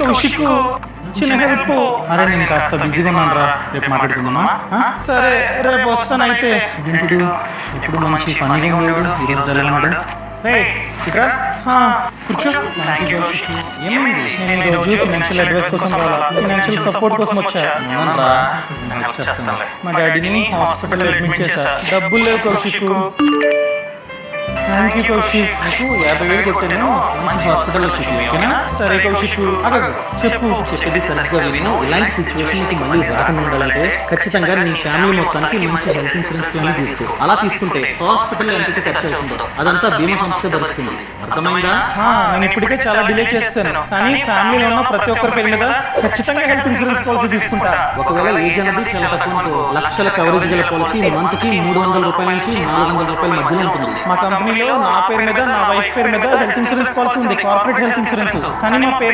కౌశిక్ చిన్న హెల్ప్. అరే నేను కాస్త బిజీగా ఉన్నాను రా, రేపు మాట్లాడుకుందామా? సరే రేపు వస్తానైతే. ఇప్పుడు మంచి ఫన్నీగా ఉన్నాడు, ఈరోజు జరగనాడు. రే ఇక్కడ కూర్చో. ఏమైంది? నేను ఈరోజు ఫైనాన్షియల్ అడ్వైస్ కోసం ఫైనాన్షియల్ సపోర్ట్ కోసం వచ్చా. మా డాడీని హాస్పిటల్ అడ్మిట్ చేశా, డబ్బులు లేవు కౌశిక్. Thank you Kaushik. నీకు 50,000 కొట్టాను, మంచి హాస్పిటల్లో చూసి. ఓకేనా? సరే కౌశిక్ చెప్పు. చెప్పేది సరిగ్గా విను. ఇలాంటి సిచ్యువేషన్ కి మళ్ళీ రాకుండా ఉండాలంటే ఖచ్చితంగా నీ ఫ్యామిలీ మొత్తానికి మంచి హెల్త్ ఇన్సూరెన్స్ ప్లాన్ తీసుకో. అలా తీసుకుంటే హాస్పిటల్ ఎంతైతే ఖర్చు అవుతుందో అదంతా బీమా సంస్థ భరిస్తుంది. అర్థమైందా? నేను ఇప్పటికే చాలా డిలే చేస్తాను, కానీ ఫ్యామిలీలో ఉన్న ప్రతి ఒక్కరి పేరు మీద ఖచ్చితంగా హెల్త్ ఇన్సూరెన్స్ పాలసీ తీసుకుంటా. ఒకవేళ ఏజ్ అనేది చాలా తక్కువ అనుకో, లక్షల కవరేజ్ గల పాలసీ మంత్ కి 300 రూపాయల నుంచి 400 రూపాయల మధ్యలో ఉంటుంది. మా కంపెనీలో నా పేరు మీద, నా వైఫ్ పేరు మీద హెల్త్ ఇన్సూరెన్స్ పాలసీ ఉంది, కార్పొరేట్ హెల్త్ ఇన్సూరెన్స్. కానీ మా పేరు